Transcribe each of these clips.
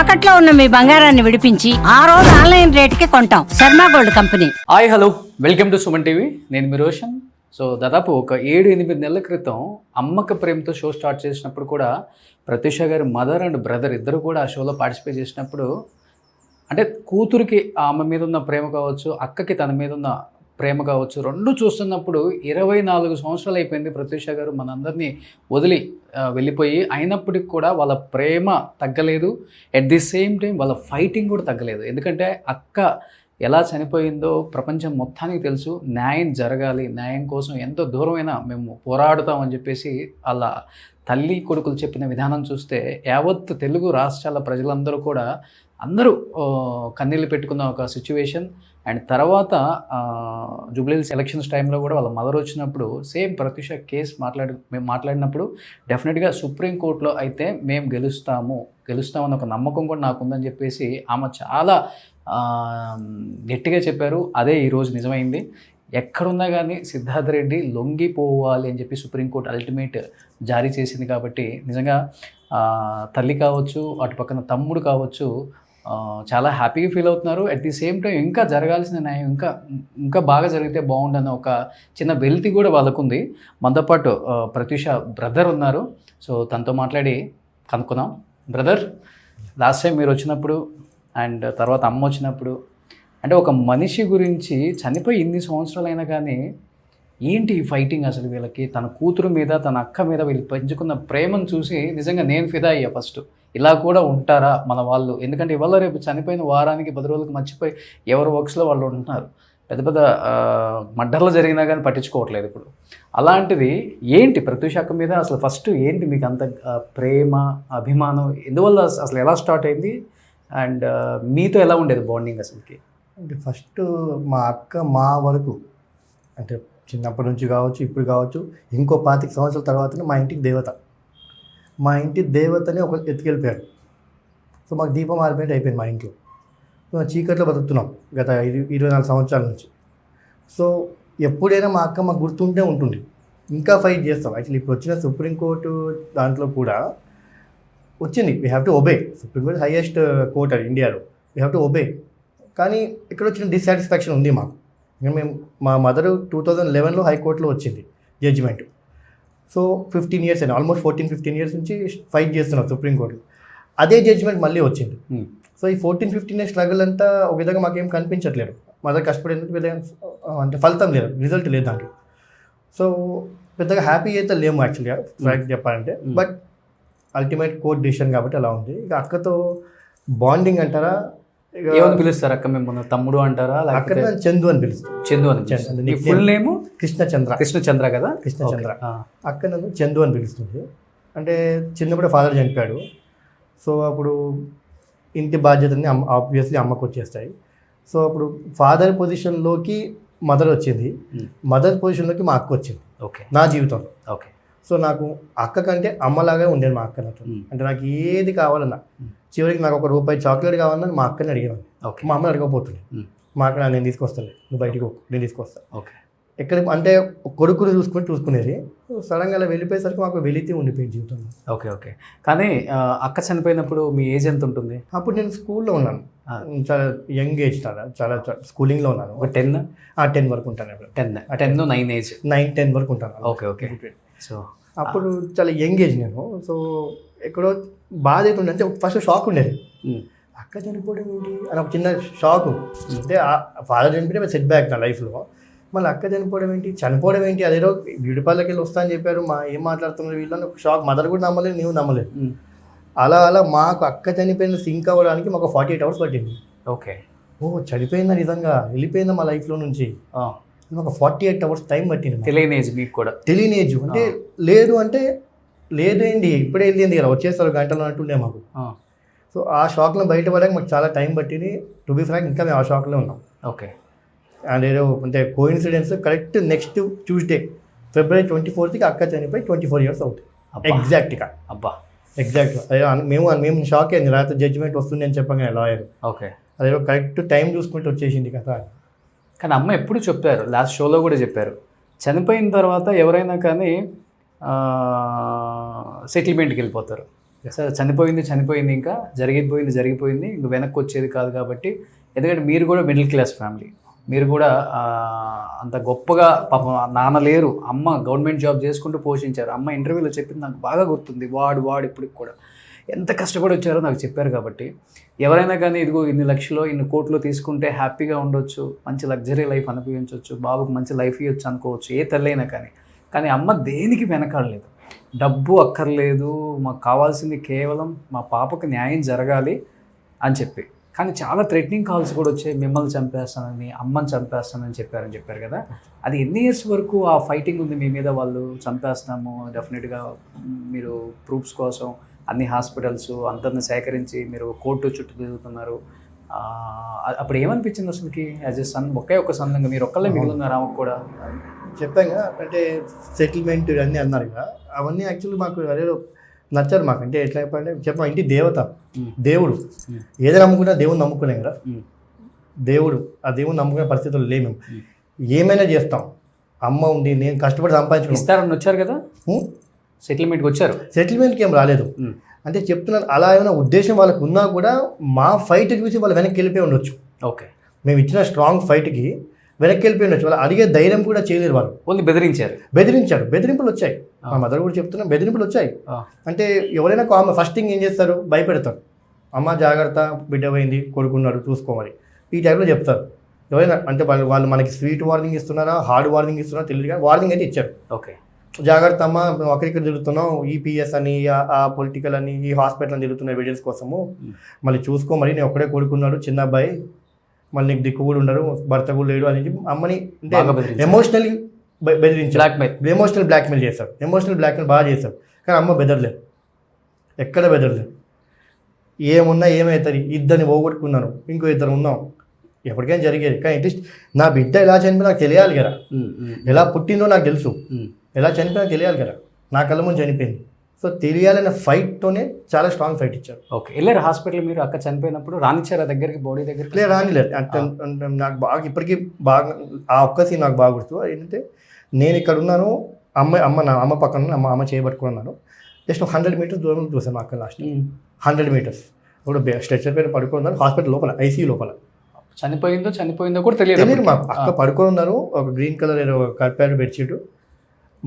తాకట్లో ఉన్న మీ బంగారాన్ని విడిపించి ఆ రోజు ఆన్లైన్ రేటుకి కొంటాం. Sharma gold company. Hi hello, welcome to Suman TV. నేను మీ రోషన్. సో దాదాపు ఒక 7-8 నెలల క్రితం అమ్మక ప్రేమతో షో స్టార్ట్ చేసినప్పుడు కూడా ప్రత్యూష గారి మదర్ అండ్ బ్రదర్ ఇద్దరు కూడా ఆ షోలో పార్టిసిపేట్ చేసినప్పుడు అంటే కూతురికి ఆమె మీద ఉన్న ప్రేమ కావచ్చు, అక్కకి తన మీద ఉన్న ప్రేమ కావచ్చు, రెండు చూస్తున్నప్పుడు 24 సంవత్సరాలు అయిపోయింది ప్రత్యూష గారు మనందరినీ వదిలి వెళ్ళిపోయి. అయినప్పటికి కూడా వాళ్ళ ప్రేమ తగ్గలేదు. ఎట్ ది సేమ్ టైం వాళ్ళ ఫైటింగ్ కూడా తగ్గలేదు. ఎందుకంటే అక్క ఎలా చనిపోయిందో ప్రపంచం మొత్తానికి తెలుసు. న్యాయం జరగాలి, న్యాయం కోసం ఎంతో దూరమైనా మేము పోరాడుతామని చెప్పేసి అలా తల్లి కొడుకులు చెప్పిన విధానం చూస్తే యావత్ తెలుగు రాష్ట్రాల ప్రజలందరూ కూడా అందరూ కన్నీళ్ళు పెట్టుకున్న ఒక సిచ్యువేషన్. అండ్ తర్వాత జూబ్లీహిల్స్ ఎలక్షన్స్ టైంలో కూడా వాళ్ళ మదర్ వచ్చినప్పుడు సేమ్ ప్రత్యూష కేసు మేము మాట్లాడినప్పుడు డెఫినెట్గా సుప్రీంకోర్టులో అయితే మేము గెలుస్తామన్న ఒక నమ్మకం కూడా నాకు ఉందని చెప్పేసి ఆమె చాలా గట్టిగా చెప్పారు. అదే ఈరోజు నిజమైంది. ఎక్కడున్నా కానీ సిద్ధార్థ రెడ్డి లొంగిపోవాలి అని చెప్పి సుప్రీంకోర్టు అల్టిమేట్ జారీ చేసింది. కాబట్టి నిజంగా తల్లి కావచ్చు, అటు పక్కన తమ్ముడు కావచ్చు, చాలా హ్యాపీగా ఫీల్ అవుతున్నారు. అట్ ది సేమ్ టైం ఇంకా జరగాల్సిన న్యాయం ఇంకా బాగా జరిగితే బాగుండన్న ఒక చిన్న వెల్తి కూడా వాళ్ళకుంది. మనతో పాటు ప్రత్యూష బ్రదర్ ఉన్నారు. సో తనతో మాట్లాడి కనుక్కుందాం. బ్రదర్, లాస్ట్ టైం మీరు వచ్చినప్పుడు అండ్ తర్వాత అమ్మ వచ్చినప్పుడు అంటే ఒక మనిషి గురించి చనిపోయి ఇన్ని సంవత్సరాలైనా కానీ ఏంటి ఈ ఫైటింగ్ అసలు వీళ్ళకి? తన కూతురు మీద, తన అక్క మీద వీళ్ళు పెంచుకున్న ప్రేమను చూసి నిజంగా నేను ఫిదా అయ్యా ఫస్ట్. ఇలా కూడా ఉంటారా మన వాళ్ళు? ఎందుకంటే ఇవాళ రేపు చనిపోయిన వారానికి 10 రోజులకు మర్చిపోయి ఎవరి వర్క్స్లో వాళ్ళు ఉంటున్నారు. పెద్ద పెద్ద మర్డర్లు జరిగినా కానీ పట్టించుకోవట్లేదు ఇప్పుడు. అలాంటిది ఏంటి ప్రత్యూష అక్క మీద అసలు ఫస్ట్ ఏంటి మీకు అంత ప్రేమ, అభిమానం? ఎందువల్ల అసలు ఎలా స్టార్ట్ అయింది? అండ్ మీతో ఎలా ఉండేది బాండింగ్ అసలుకి? అంటే ఫస్ట్ మా అక్క మా వరకు అంటే చిన్నప్పటి నుంచి కావచ్చు, ఇప్పుడు కావచ్చు, ఇంకో 25 సంవత్సరాల తర్వాతనే మా ఇంటికి దేవత. మా ఇంటి దేవతని ఒక ఎత్తుకెళ్ళిపోయారు. సో మాకు దీపం ఆరిపోయినట్టు అయిపోయింది మా ఇంట్లో. మేము చీకట్లో బతుకుతున్నాం గత 24 సంవత్సరాల నుంచి. సో ఎప్పుడైనా మా అక్క మాకు గుర్తుంటే ఉంటుంది, ఇంకా ఫైట్ చేస్తాం. యాక్చువల్లీ ఇప్పుడు వచ్చిన సుప్రీంకోర్టు దాంట్లో కూడా వచ్చింది, we have to obey. Supreme court highest court అది ఇండియాలో, వీ హ్యావ్ టు ఒబే. కానీ ఇక్కడ వచ్చిన డిస్సాటిస్ఫాక్షన్ ఉంది మాకు. మేము మా మదర్ 2011లో హైకోర్టులో వచ్చింది జడ్జిమెంట్. సో 15 ఇయర్స్ అయినా, ఆల్మోస్ట్ 14-15 ఇయర్స్ నుంచి ఫైట్ చేస్తున్నాం సుప్రీంకోర్టు. అదే జడ్జిమెంట్ మళ్ళీ వచ్చింది. సో ఈ 14-15 ఇయర్స్ స్ట్రగుల్ అంతా ఒక విధంగా మాకేం కనిపించట్లేదు. మదర్ కష్టపడేందుకు అంటే ఫలితం లేదు, రిజల్ట్ లేదు దాంట్లో. సో పెద్దగా హ్యాపీ అయితే లేము యాక్చువల్గా ఫ్రాంక్ చెప్పాలంటే. బట్ అల్టిమేట్ కోర్ట్ డిసిషన్ కాబట్టి అలా ఉంది. ఇక అక్కతో బాండింగ్ అంటారా, ఏమని పిలుస్తారు అక్క? మేము తమ్ముడు అంటారా? అక్కడ చందు అని పిలుస్తాం. చందు అని. ఫుల్ నేమ్ కృష్ణచంద్ర కదా? కృష్ణచంద్ర. అక్క నన్ను చందు అని పిలుస్తుంది. అంటే చిన్నప్పుడు ఫాదర్ చనిపోయాడు. సో అప్పుడు ఇంటి బాధ్యతని ఆబ్వియస్లీ అమ్మకు వచ్చేస్తాయి. సో అప్పుడు ఫాదర్ పొజిషన్లోకి మదర్ వచ్చింది, మదర్ పొజిషన్లోకి మా అక్క వచ్చింది నా జీవితంలో. ఓకే. సో నాకు అక్క కంటే అమ్మలాగా ఉండేది మా అక్క నాతో. అంటే నాకు ఏది కావాలన్నా, చివరికి నాకు ₹1 చాక్లెట్ కావాలన్నా మా అక్కని అడిగేవాడిని. మా అమ్మని అడగకపోతుంది. మా అక్క నేను తీసుకొస్తాను, నువ్వు బయటికి నేను తీసుకొస్తాను. ఓకే. ఎక్కడికి అంటే కొడుకుని చూసుకునేది. సడన్గా అలా వెళ్ళిపోయేసరికి మాకు వెళితే ఉండిపోయింది జీవితంలో. ఓకే. కానీ అక్క చనిపోయినప్పుడు మీ ఏజ్ ఎంత ఉంటుంది? అప్పుడు నేను స్కూల్లో ఉన్నాను, చాలా యంగ్ ఏజ్, చాలా స్కూలింగ్లో ఉన్నాను. ఒక 10 వరకు ఉంటాను. 9 ఏజ్, 9-10 వరకు ఉంటాను. ఓకే. సో అప్పుడు చాలా యంగ్ ఏజ్ నేను. సో ఎక్కడో బాధ అవుతుండే, అంటే ఫస్ట్ షాక్ ఉండేది. అక్క చనిపోవడం ఏంటి అని ఒక చిన్న షాక్. అంటే ఫాదర్ చనిపోతే సెట్ బ్యాక్ నా లైఫ్లో. మళ్ళీ అక్క చనిపోవడం ఏంటి అదేదో బ్యూటిపాలకి వెళ్ళి వస్తా అని చెప్పారు, ఏం మాట్లాడుతున్నారు వీళ్ళని ఒక షాక్. మదర్ కూడా నమ్మలేదు, నీవు నమ్మలేదు. అలా మాకు అక్క చనిపోయిన సింక్ అవ్వడానికి మాకు 48 అవర్స్ పట్టింది. ఓకే. చనిపోయిందా నిజంగా, వెళ్ళిపోయిందా మా లైఫ్లో నుంచి, ఒక 48 అవర్స్ టైం పట్టింది. తెలియని ఏజ్ మీకు కూడా? తెలియని ఏజ్ అంటే లేదేంటి ఇప్పుడే వెళ్ళింది కదా, వచ్చేస్తారు గంటలు అంటుండే మాకు. సో ఆ షాక్లో బయటపడడానికి మాకు చాలా టైం పట్టింది. టు బి ఫ్రాంక్ ఇంకా మేము ఆ షాక్లో ఉన్నాం. ఓకే. అండ్ ఏదో అంటే coincidence correct next Tuesday February 24th అక్క చనిపోయి 24 ఇయర్స్ అవుతుంది ఎగ్జాక్ట్గా. మేము షాక్ అయింది. రాత్రి జడ్జిమెంట్ వస్తుంది అని చెప్పగానే లాయర్. ఓకే. అదేదో కరెక్ట్ టైం చూసుకుంటూ వచ్చేసింది కదా. కానీ అమ్మ ఎప్పుడు చెప్పారు, లాస్ట్ షోలో కూడా చెప్పారు, చనిపోయిన తర్వాత ఎవరైనా కానీ సెటిల్మెంట్కి వెళ్ళిపోతారు. సరే, చనిపోయింది, ఇంకా జరిగిపోయింది, ఇంక వెనక్కి వచ్చేది కాదు కాబట్టి. ఎందుకంటే మీరు కూడా మిడిల్ క్లాస్ ఫ్యామిలీ, మీరు కూడా అంత గొప్పగా పాపం నాన్న లేరు, అమ్మ గవర్నమెంట్ జాబ్ చేసుకుంటూ పోషించారు. అమ్మ ఇంటర్వ్యూలో చెప్పింది నాకు బాగా గుర్తుంది, వాడు ఇప్పటికి కూడా ఎంత కష్టపడి వచ్చారో నాకు చెప్పారు. కాబట్టి ఎవరైనా కానీ ఇదిగో ఇన్ని లక్షలు ఇన్ని కోట్లు తీసుకుంటే హ్యాపీగా ఉండొచ్చు, మంచి లగ్జరీ లైఫ్ అనుభవించవచ్చు, బాబుకు మంచి లైఫ్ ఇవ్వచ్చు అనుకోవచ్చు ఏ తల్లైనా కానీ అమ్మ దేనికి వెనకాడలేదు. డబ్బు అక్కర్లేదు, మాకు కావాల్సింది కేవలం మా పాపకు న్యాయం జరగాలి అని చెప్పి. కానీ చాలా థ్రెటనింగ్ కాల్స్ కూడా వచ్చాయి, మిమ్మల్ని చంపేస్తానని, అమ్మని చంపేస్తానని చెప్పారు కదా. అది ఎన్ని ఇయర్స్ వరకు ఆ ఫైటింగ్ ఉంది మీ మీద? వాళ్ళు చంపేస్తాము డెఫినెట్గా, మీరు ప్రూఫ్స్ కోసం అన్ని హాస్పిటల్స్ అందరిని సేకరించి మీరు కోర్టు చుట్టూ తిరుగుతున్నారు. అప్పుడు ఏమనిపించింది అసలుకి యాజ్ ఎ సన్? ఒక్క సన్నంగా మీరు ఒక్కళ్ళే మిగిలిన్నారు ఆమెకు కూడా. చెప్పాగా అంటే సెటిల్మెంట్ అన్నీ అన్నారు కదా, అవన్నీ యాక్చువల్లీ మాకు అదే నచ్చారు మాకు. అంటే ఎట్లా చెప్పంటే చెప్పా, ఇంటి దేవత, దేవుడు, ఏదో నమ్ముకున్నా దేవుని నమ్ముకునే కదా. దేవుడు, ఆ దేవుని నమ్ముకునే పరిస్థితులు లేవు మేము. ఏమైనా చేస్తాం, అమ్మ ఉంది, నేను కష్టపడి సంపాదించుకున్నాను. ఇస్తారని వచ్చారు కదా, సెటిల్మెంట్కి వచ్చారు. సెటిల్మెంట్కి ఏం రాలేదు. అంటే చెప్తున్నాను, అలా ఏమైనా ఉద్దేశం వాళ్ళకు ఉన్నా కూడా మా ఫైట్కి చూసి వాళ్ళు వెనక్కి వెళ్ళిపోయి ఉండొచ్చు. ఓకే, మేము ఇచ్చిన స్ట్రాంగ్ ఫైట్కి వెనక్కి వెళ్ళిపోయి ఉండొచ్చు. వాళ్ళు అడిగే ధైర్యం కూడా చేయలేరు. వాళ్ళు ఓన్లీ బెదిరించారు. బెదిరింపులు వచ్చాయి. మా మదర్ కూడా చెప్తున్నా, బెదిరింపులు వచ్చాయి. అంటే ఎవరైనా ఆమె ఫస్ట్ థింగ్ ఏం చేస్తారు, భయపెడతారు. అమ్మ జాగ్రత్త, బిడ్డ పోయింది, కొడుకున్నాడు చూసుకోవాలి, ఈ టైప్లో చెప్తారు. ఎవరైనా అంటే వాళ్ళు మనకి స్వీట్ వార్నింగ్ ఇస్తున్నారా, హార్డ్ వార్నింగ్ ఇస్తున్నారా తెలియదు, కానీ వార్నింగ్ అయితే ఇచ్చారు. ఓకే, జాగ్రత్త అమ్మ, మేము అక్కడిక్కడ తిరుగుతున్నాం, ఈ పిఎస్ అని, ఆ పొలిటికల్ అని, ఈ హాస్పిటల్ అని తిరుగుతున్న ఎవిడెన్స్ కోసము, మళ్ళీ చూసుకో, మరి నేను ఒక్కడే కొడుకున్నాడు, చిన్న అబ్బాయి, మళ్ళీ నీకు దిక్కు కూడా ఉండరు, భర్త కూడా లేడు అని అమ్మని ఎమోషనల్లీ బెదిరించారు. ఎమోషనల్ బ్లాక్మెయిల్ చేస్తారు. ఎమోషనల్ బ్లాక్మెయిల్ బాగా చేస్తారు. కానీ అమ్మ బెదరలేదు, ఎక్కడ బెదరలేదు. ఏమున్నా ఏమవుతుంది, ఇద్దరిని పోగొట్టుకున్నాను, ఇంకో ఇద్దరు ఉన్నాం, ఎప్పటికైనా జరిగేది. కానీ అట్లీస్ట్ నా బిడ్డ ఎలా చనిపోయి నాకు తెలియాలి కదా, ఎలా పుట్టిందో నాకు తెలుసు, ఎలా చనిపోయినా తెలియాలి కదా, నా కళ్ళ ముందు చనిపోయింది. సో తెలియాలనే ఫైట్తోనే చాలా స్ట్రాంగ్ ఫైట్ ఇచ్చారు. ఓకే, వెళ్ళారు హాస్పిటల్ మీరు? అక్క చనిపోయినప్పుడు రానిచ్చారా దగ్గరికి, బాడీ దగ్గరికి? లేదు, రానిలేదు. అంటే నాకు బాగా ఇప్పటికీ బాగా ఆ ఒక్క సీన్ నాకు బాగా గుర్తు. ఏంటంటే నేను ఇక్కడ ఉన్నాను, అమ్మ పక్కన అమ్మ చేయబట్టుకున్నాను. జస్ట్ 100 మీటర్స్ దూరం చూసాను మా అక్క లాస్ట్. 100 మీటర్స్ ఇప్పుడు స్ట్రెచర్ పైన పడుకున్నారు హాస్పిటల్ లోపల, ఐసీయూ లోపల. చనిపోయిందో కూడా తెలియదు మాకు. అక్క పడుకొని ఉన్నారు, ఒక గ్రీన్ కలర్ ఏదో కప్పారు బెడ్షీట్,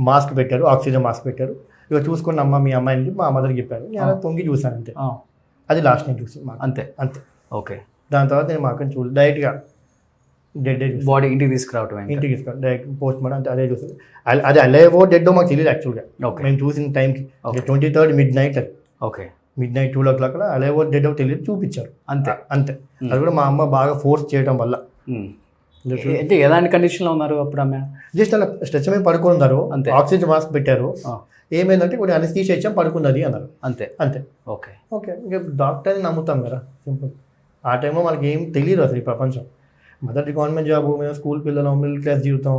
మాస్క్ పెట్టారు, ఆక్సిజన్ మాస్క్ పెట్టారు. ఇక చూసుకున్న అమ్మ మీ అమ్మాయిని మా మదర్కి చెప్పాను. నేను అలా పొంగి చూసాను అంతే. అది లాస్ట్ నేను చూసి అంతే. ఓకే, దాని తర్వాత నేను మా అక్కని చూసి డైరెక్ట్గా డెడ్ బాడీ ఇంటికి తీసుకురావడం, డైరెక్ట్ పోస్ట్ మార్టం అంటే అదే చూస్తుంది. అది అలేవో డెడ్డో మాకు తెలియదు యాక్చువల్గా. మేము చూసిన టైంకి 23rd midnight. Okay, midnight 2 o'clock అలేవో డెడ్డో తెలియదు, చూపించారు అంతే. అది కూడా మా అమ్మ బాగా ఫోర్స్ చేయడం వల్ల. అంటే ఎలాంటి కండిషన్లో ఉన్నారు అప్పుడు ఆమె? జస్ట్ అలా స్ట్రెచ్ మీద పడుకున్నారు, ఆక్సిజన్ మాస్క్ పెట్టారు. ఏమైందంటే కొన్ని అనస్థీషియా ఇచ్చాం, పడుకున్నది అన్నారు. అంతే. ఓకే, ఇంకా డాక్టర్ని నమ్ముతాం కదా, సింపుల్. ఆ టైంలో మనకి ఏం తెలియదు అసలు ఈ ప్రపంచం. మొదటి గవర్నమెంట్ జాబ్, మేము స్కూల్ పిల్లలు, మిడిల్ క్లాస్ జీవితం,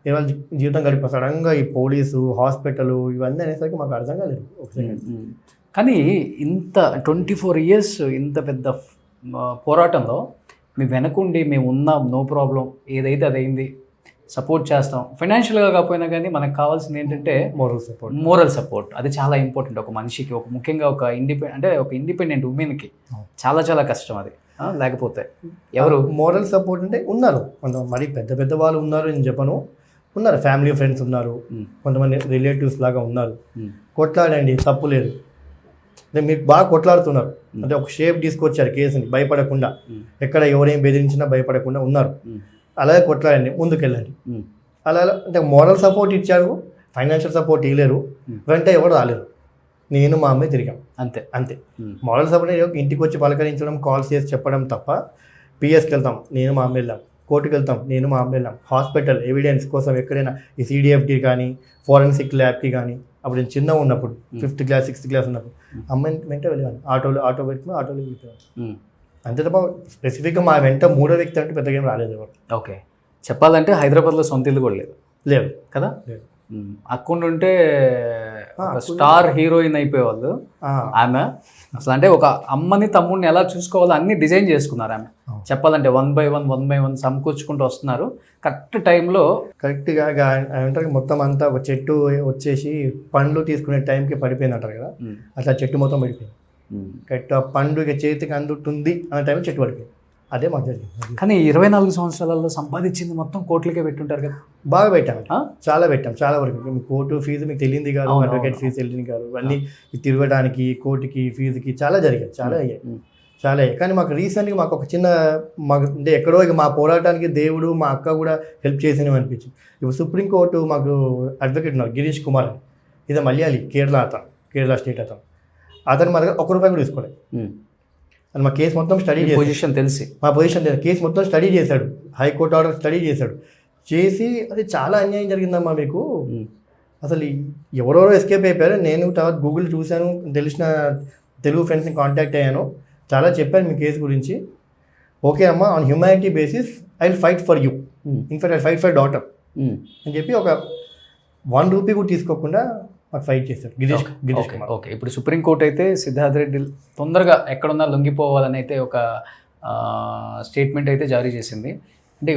ఇవాళ జీవితం గడిపా. సడన్గా ఈ పోలీసు, హాస్పిటల్ ఇవన్నీ అనేసరికి మాకు అర్థం కాలేదు. కానీ ఇంత 24 years ఇంత పెద్ద పోరాటంలో మీ వెనకుండి మేము ఉన్నాం, నో ప్రాబ్లం, ఏదైతే అదైంది, సపోర్ట్ చేస్తాం, ఫైనాన్షియల్గా కాకపోయినా కానీ మనకు కావాల్సింది ఏంటంటే మోరల్ సపోర్ట్. అది చాలా ఇంపార్టెంట్ ఒక మనిషికి, ముఖ్యంగా ఒక ఇండిపెండెంట్ ఉమెన్కి చాలా చాలా కష్టం అది. లేకపోతే ఎవరు మోరల్ సపోర్ట్ అంటే ఉన్నారు, మరి పెద్ద వాళ్ళు ఉన్నారు నేను చెప్పను, ఉన్నారు ఫ్యామిలీ ఫ్రెండ్స్ ఉన్నారు, కొంతమంది రిలేటివ్స్ లాగా ఉన్నారు. కొట్లాడండి, తప్పు లేదు. మీరు బాగా కొట్లాడుతున్నారు అంటే ఒక షేప్ తీసుకొచ్చారు కేసుని, భయపడకుండా, ఎక్కడ ఎవరేం బెదిరించినా భయపడకుండా ఉన్నారు. అలాగే కొట్లాడండి, ముందుకెళ్ళండి. అలా అంటే మోరల్ సపోర్ట్ ఇచ్చారు, ఫైనాన్షియల్ సపోర్ట్ ఇవ్వలేరు, వెంట ఎవరు రాలేరు. నేను మా అమ్మాయి తిరిగాం అంతే. మోరల్ సపోర్ట్ ఇంటికి వచ్చి పలకరించడం, కాల్స్ చేసి చెప్పడం తప్ప. పిఎస్కి వెళ్తాం, నేను మా అమ్మాయి వెళ్ళాం. కోర్టుకి వెళ్తాం, నేను మా అమ్మాయి వెళ్ళాం. హాస్పిటల్ ఎవిడెన్స్ కోసం ఎక్కడైనా ఈ సిడిఎఫ్కి కానీ, ఫోరెన్సిక్ ల్యాబ్కి కానీ, అప్పుడు నేను చిన్నగా ఉన్నప్పుడు 5th class 6th class ఉన్నప్పుడు అమ్మాయిని వెంట వెళ్ళాను. ఆటో పెట్టుకుని ఆటోలో వెళ్ళిపోయాను అంతే తప్ప స్పెసిఫిక్గా మా వెంట మూడో వ్యక్తి అంటే పెద్దగా ఏం రాలేదు ఎవరు. ఓకే, చెప్పాలంటే హైదరాబాద్లో సొంత ఇల్లు కూడా లేదు లేదు కదా. అక్కడ ఉంటే ఒక స్టార్ హీరోయిన్ అయిపోయేవాళ్ళు ఆమె. అసలు అంటే ఒక అమ్మని తమ్ముడిని ఎలా చూసుకోవాలో అన్ని డిజైన్ చేసుకున్నారు ఆమె. చెప్పాలంటే 1 by 1 సమకూర్చుకుంటూ వస్తున్నారు. కరెక్ట్ టైంలో కరెక్ట్గా అంటారు మొత్తం అంతా ఒక చెట్టు వచ్చేసి పండ్లు తీసుకునే టైంకి పడిపోయింది అంటారు కదా, అట్లా చెట్టు మొత్తం పడిపోయింది. కరెక్ట్ ఆ పండు ఇక చేతికి అందుతుంది అనే టైంలో చెట్టు పడిపోయింది. అదే మాకు జరిగింది. కానీ 24 సంవత్సరాలలో సంపాదించింది మొత్తం కోట్లకే పెట్టుంటారు కదా. బాగా పెట్టాం, చాలా పెట్టాం, చాలా వరకు. కోర్టు ఫీజు మీకు తెలియంది కాదు, అడ్వకేట్ ఫీజు తెలియదు కాదు, అన్నీ తిరగడానికి కోర్టుకి ఫీజుకి చాలా జరిగాయి, చాలా అయ్యాయి. కానీ మాకు రీసెంట్గా మాకు ఒక చిన్న మాకు అంటే ఎక్కడో ఇక మా పోరాటానికి దేవుడు మా అక్క కూడా హెల్ప్ చేసినవి అనిపించింది. ఇప్పుడు సుప్రీంకోర్టు మాకు అడ్వకేట్ ఉన్నారు గిరీష్ కుమార్ అని, ఇది మలయాళీ, కేరళ స్టేట్ అతను మా దగ్గర ₹1 కూడా తీసుకోలేదు. అని మా కేసు మొత్తం స్టడీ చేసి పొజిషన్ తెలిసి మా పొజిషన్ కేసు మొత్తం స్టడీ చేశాడు, హైకోర్టు ఆర్డర్ స్టడీ చేసి అది చాలా అన్యాయం జరిగిందమ్మా మీకు. అసలు ఎవరెవరో ఎస్కేప్ అయిపోయారు. నేను తర్వాత గూగుల్ చూశాను, తెలిసిన తెలుగు ఫ్రెండ్స్ని కాంటాక్ట్ అయ్యాను, చాలా చెప్పాను మీ కేసు గురించి. ఓకే అమ్మా, on humanity basis I will fight for you, in fact I fight for daughter అని చెప్పి ఒక ₹1 కూడా తీసుకోకుండా మాకు ఫైట్ చేశాడు గిరీష్ కుమార్. ఓకే, ఇప్పుడు సుప్రీంకోర్టు అయితే సిద్ధార్థ్ రెడ్డి తొందరగా ఎక్కడున్నా లొంగిపోవాలని అయితే ఒక స్టేట్మెంట్ అయితే జారీ చేసింది. అంటే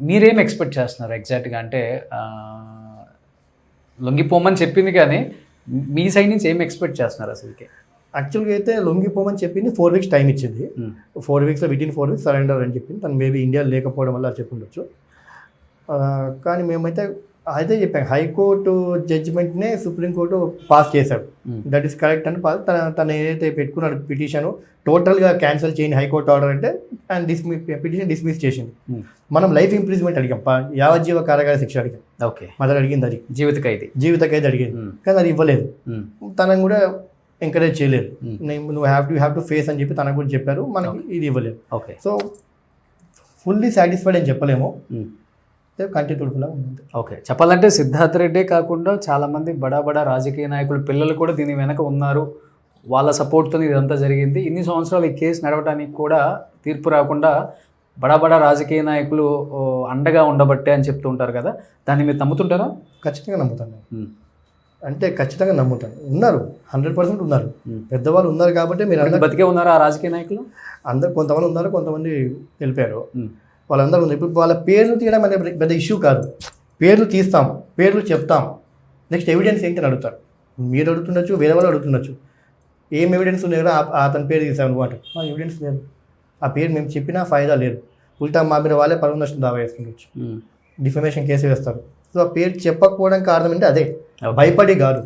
మీరేం ఎక్స్పెక్ట్ చేస్తున్నారు ఎగ్జాక్ట్గా? అంటే లొంగిపోమని చెప్పింది కానీ మీ సైడ్ నుంచి ఏం ఎక్స్పెక్ట్ చేస్తున్నారు అసలుకి? యాక్చువల్గా అయితే లొంగిపోమని చెప్పింది 4 weeks టైం ఇచ్చింది. 4 weeks వితిన్ 4 weeks సరెండర్ అని చెప్పింది. తను మేబీ ఇండియా లేకపోవడం వల్ల చెప్పుండొచ్చు. కానీ మేమైతే అయితే చెప్పాను, హైకోర్టు జడ్జిమెంట్నే సుప్రీంకోర్టు పాస్ చేశాడు, దట్ ఈస్ కరెక్ట్ అని తను ఏదైతే పెట్టుకున్నాడు పిటిషన్ టోటల్గా క్యాన్సిల్ చేయండి హైకోర్టు ఆర్డర్ అంటే అండ్ పిటిషన్ డిస్మిస్ చేసింది. మనం లైఫ్ ఇంప్రిజ్మెంట్ అడిగాం, యావజ్జీవ కారాగార శిక్ష అడిగాం. ఓకే, మొదలు అడిగింది అది జీవిత ఖైదు అడిగింది, కానీ అది ఇవ్వలేదు. తనకు కూడా ఎంకరేజ్ చేయలేదు, నువ్వు హ్యావ్ టు ఫేస్ అని చెప్పి తనకు కూడా చెప్పారు, మనకి ఇది ఇవ్వలేదు. ఓకే, సో ఫుల్లీ సాటిస్ఫైడ్ అని చెప్పలేము, కంటి తుడుపులా ఉంది. ఓకే, చెప్పాలంటే సిద్ధార్థ్ రెడ్డే కాకుండా చాలామంది బడా రాజకీయ నాయకులు పిల్లలు కూడా దీని వెనక ఉన్నారు, వాళ్ళ సపోర్ట్తో ఇదంతా జరిగింది. ఇన్ని సంవత్సరాలు ఈ కేసు నడవడానికి కూడా తీర్పు రాకుండా బడా రాజకీయ నాయకులు అండగా ఉండబట్టే అని చెప్తూ ఉంటారు కదా, దాన్ని మీరు నమ్ముతుంటారా? ఖచ్చితంగా నమ్ముతాను, అంటే ఖచ్చితంగా నమ్ముతాను. ఉన్నారు, 100% ఉన్నారు, పెద్దవాళ్ళు ఉన్నారు కాబట్టి మీరు అందరూ బతికే ఉన్నారా ఆ రాజకీయ నాయకులు? అందరు కొంతమంది ఉన్నారు, కొంతమంది వెళ్ళిపోయారు, వాళ్ళందరూ ఉన్నారు. ఇప్పుడు వాళ్ళ పేర్లు తీయడం అనేది పెద్ద ఇష్యూ కాదు, పేర్లు తీస్తాం, పేర్లు చెప్తాం, నెక్స్ట్ ఎవిడెన్స్ ఏంటి అని అడుగుతారు. మీరు అడుగుతుండొచ్చు, వేరే వాళ్ళు అడుగుతుండొచ్చు, ఏం ఎవిడెన్స్ ఉన్నాయి కదా అతని పేరు తీసాను అనమాట. మా ఎవిడెన్స్ లేదు, ఆ పేరు మేము చెప్పినా ఫాయిదా లేదు, ఉల్టా మా మీద వాళ్ళే పరువు నష్టం దావా వేస్తుండొచ్చు, డిఫమేషన్ కేసు వేస్తారు. సో ఆ పేరు చెప్పకపోవడానికి కారణం అంటే అదే, భయపడి కాదు,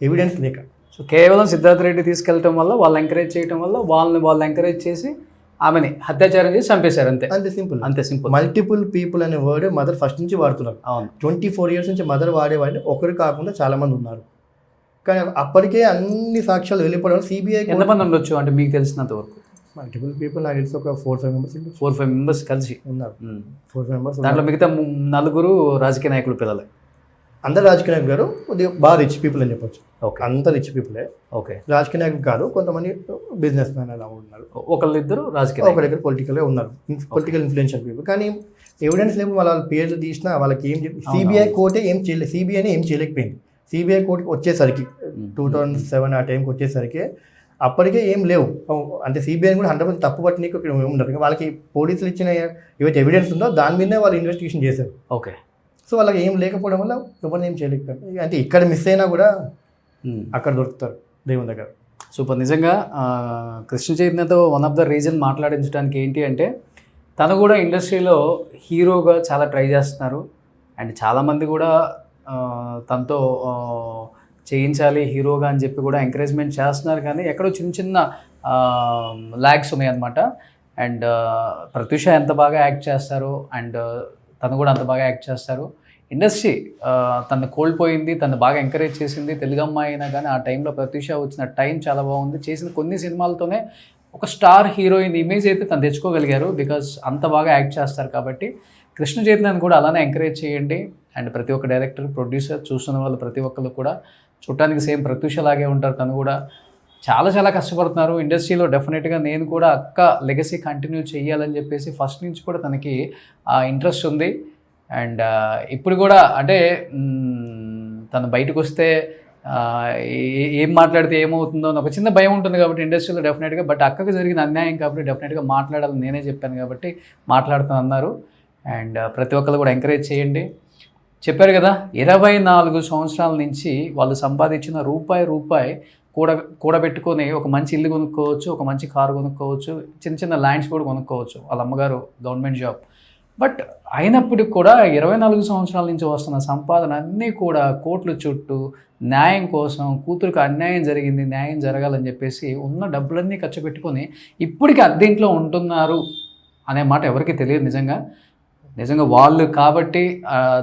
ఎవిడెన్స్ లేక. సో కేవలం సిద్ధార్థ్ రెడ్డి తీసుకెళ్ళటం వల్ల, వాళ్ళు ఎంకరేజ్ చేయడం వల్ల, వాళ్ళు ఎంకరేజ్ చేసి ఆమెని అత్యాచారం చేసి చంపేశారు, అంతే సింపుల్. మల్టిపుల్ పీపుల్ అనే వర్డ్ మదర్ ఫస్ట్ నుంచి వాడుతున్నారు. అవును, 24 years నుంచి మదర్ వాడేవాడిని ఒకరు కాకుండా చాలా మంది ఉన్నారు. కానీ అప్పటికే అన్ని సాక్ష్యాలు వెళ్ళిపోవడం సిబిఐ ఎంతమంది ఉండొచ్చు అంటే మీకు తెలిసినంత వరకు? మల్టిపుల్ పీపుల్ నాకు తెలిసి ఒక 4-5 members 4-5 members కలిసి ఉన్నారు. 4-5 members, దాంట్లో మిగతా 4 రాజకీయ నాయకులు పిల్లలే. అందరు రాజకీయ నాయకులు గారు కొద్దిగా బాగా రిచ్ పీపుల్ అని చెప్పొచ్చు. ఓకే, అంత రిచ్ పీపులే. ఓకే, రాజకీయ నాయకులు కాదు, కొంతమంది బిజినెస్ మ్యాన్ అలా ఉన్నారు, ఒకళ్ళిద్దరు రాజకీయ, ఒక దగ్గర పొలిటికల్గా ఉన్నారు, పొలిటికల్ ఇన్ఫ్లుయెన్షియల్ పీపుల్. కానీ ఎవిడెన్స్ లేవు, వాళ్ళ పేర్లు తీసినా వాళ్ళకి ఏం సిబిఐ కోర్టే ఏం చేయలేదు, సిబిఐని ఏం చేయలేకపోయింది. సిబిఐ కోర్టుకి వచ్చేసరికి 2007 ఆ టైంకి వచ్చేసరికి అప్పటికే ఏం లేవు. అంటే సిబిఐని కూడా 100% తప్పు పట్టినీకి ఇక్కడ ఉండరు, వాళ్ళకి పోలీసులు ఇచ్చిన ఏవైతే ఎవిడెన్స్ ఉందో దాని మీదనే వాళ్ళు ఇన్వెస్టిగేషన్ చేశారు. ఓకే, సో వాళ్ళకి ఏం లేకపోవడం వల్ల ఎవరిని ఏం చేయలేకపోయారు. అంటే ఇక్కడ మిస్ అయినా కూడా అక్కడ దొరుకుతారు దేవుని దగ్గర. సూపర్. నిజంగా కృష్ణ చైతన్యతో వన్ ఆఫ్ ద రీజన్ మాట్లాడించడానికి ఏంటి అంటే, తను కూడా ఇండస్ట్రీలో హీరోగా చాలా ట్రై చేస్తున్నారు, అండ్ చాలామంది కూడా తనతో చేయించాలి హీరోగా అని చెప్పి కూడా ఎంకరేజ్మెంట్ చేస్తున్నారు. కానీ ఎక్కడో చిన్న ల్యాగ్స్ ఉన్నాయి అన్నమాట. అండ్ ప్రత్యూష ఎంత బాగా యాక్ట్ చేస్తారు, అండ్ తను కూడా అంత బాగా యాక్ట్ చేస్తారు. ఇండస్ట్రీ తను కోల్పోయింది, తను బాగా ఎంకరేజ్ చేసింది, తెలుగు అమ్మాయి అయినా కానీ ఆ టైంలో ప్రత్యూష వచ్చిన టైం చాలా బాగుంది. చేసిన కొన్ని సినిమాలతోనే ఒక స్టార్ హీరోయిన్ ఇమేజ్ అయితే తను తెచ్చుకోగలిగారు, బికాజ్ అంత బాగా యాక్ట్ చేస్తారు. కాబట్టి కృష్ణ చైతన్యని కూడా అలానే ఎంకరేజ్ చేయండి. అండ్ ప్రతి ఒక్క డైరెక్టర్, ప్రొడ్యూసర్ చూస్తున్న వాళ్ళు ప్రతి ఒక్కరు కూడా చూడటానికి సేమ్ ప్రత్యూష లాగే ఉంటారు. తను కూడా చాలా కష్టపడుతున్నారు ఇండస్ట్రీలో. డెఫినెట్గా నేను కూడా అక్క లెగసీ కంటిన్యూ చేయాలని చెప్పేసి ఫస్ట్ నుంచి కూడా తనకి ఇంట్రెస్ట్ ఉంది. అండ్ ఇప్పుడు కూడా అంటే తను బయటకు వస్తే ఏం మాట్లాడితే ఏమవుతుందో అని ఒక చిన్న భయం ఉంటుంది కాబట్టి ఇండస్ట్రీలో డెఫినెట్గా. బట్ అక్కకు జరిగిన అన్యాయం కాబట్టి డెఫినెట్గా మాట్లాడాలని నేనే చెప్పాను కాబట్టి మాట్లాడుతాను అన్నారు. అండ్ ప్రతి ఒక్కరు కూడా ఎంకరేజ్ చేయండి. చెప్పారు కదా, 24 సంవత్సరాల నుంచి వాళ్ళు సంపాదించిన రూపాయి కూడబెట్టుకొని ఒక మంచి ఇల్లు కొనుక్కోవచ్చు, ఒక మంచి కారు కొనుక్కోవచ్చు, చిన్న చిన్న ల్యాండ్స్ కూడా కొనుక్కోవచ్చు. వాళ్ళ అమ్మగారు గవర్నమెంట్ జాబ్. బట్ అయినప్పటికి కూడా 24 సంవత్సరాల నుంచి వస్తున్న సంపాదన అన్నీ కూడా కోట్ల చుట్టూ న్యాయం కోసం, కూతురికి అన్యాయం జరిగింది, న్యాయం జరగాలని చెప్పేసి ఉన్న డబ్బులన్నీ ఖర్చు పెట్టుకొని ఇప్పటికీ అద్దెంట్లో ఉంటున్నారు అనే మాట ఎవరికి తెలియదు. నిజంగా వాళ్ళు కాబట్టి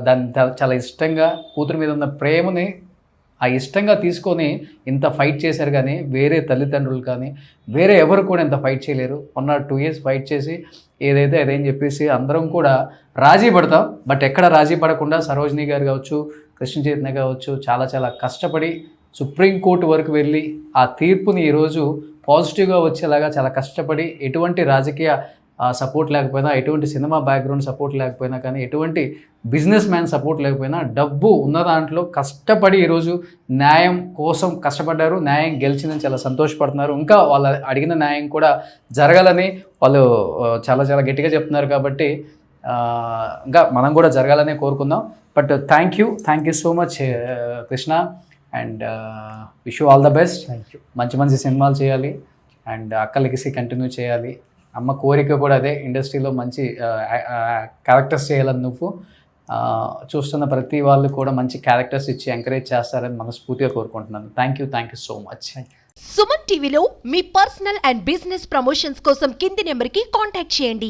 దాన్ని చాలా ఇష్టంగా, కూతురు మీద ఉన్న ప్రేమని ఇష్టంగా తీసుకొని ఇంత ఫైట్ చేశారు. కానీ వేరే తల్లిదండ్రులు కానీ వేరే ఎవరు కూడా ఇంత ఫైట్ చేయలేరు. 1 or 2 years ఫైట్ చేసి ఏదైతే అదేం చెప్పేసి అందరం కూడా రాజీ పడతాం. బట్ ఎక్కడ రాజీ పడకుండా సరోజిని గారు కావచ్చు, కృష్ణ చైతన్య కావచ్చు, చాలా కష్టపడి సుప్రీంకోర్టు వరకు వెళ్ళి ఆ తీర్పుని ఈరోజు పాజిటివ్గా వచ్చేలాగా చాలా కష్టపడి, ఎటువంటి రాజకీయ సపోర్ట్ లేకపోయినా, ఎటువంటి సినిమా బ్యాక్గ్రౌండ్ సపోర్ట్ లేకపోయినా కానీ, ఎటువంటి బిజినెస్ మ్యాన్ సపోర్ట్ లేకపోయినా, డబ్బు ఉన్న దాంట్లో కష్టపడి ఈరోజు న్యాయం కోసం కష్టపడ్డారు. న్యాయం గెలిచిందని చాలా సంతోషపడుతున్నారు. ఇంకా వాళ్ళ అడిగిన న్యాయం కూడా జరగాలని వాళ్ళు చాలా గట్టిగా చెప్తున్నారు. కాబట్టి ఇంకా మనం కూడా జరగాలనే కోరుకుందాం. But thank you so much Krishna. And wish you all the best. Thank you. మంచి సినిమాలు చేయాలి అండ్ అక్క లెగసీ కంటిన్యూ చేయాలి. అమ్మ కోరిక కూడా అదే, ఇండస్ట్రీలో మంచి క్యారెక్టర్స్ చేయాలని నువ్వు చూస్తున్న ప్రతి వాళ్ళు కూడా మంచి క్యారెక్టర్స్ ఇచ్చి ఎంకరేజ్ చేస్తారని మనస్ఫూర్తిగా కోరుకుంటున్నాను. Thank you so much. Suman టీవీలో మీ పర్సనల్ అండ్ బిజినెస్ ప్రమోషన్స్ కోసం కింది నెంబర్కి కాంటాక్ట్ చేయండి.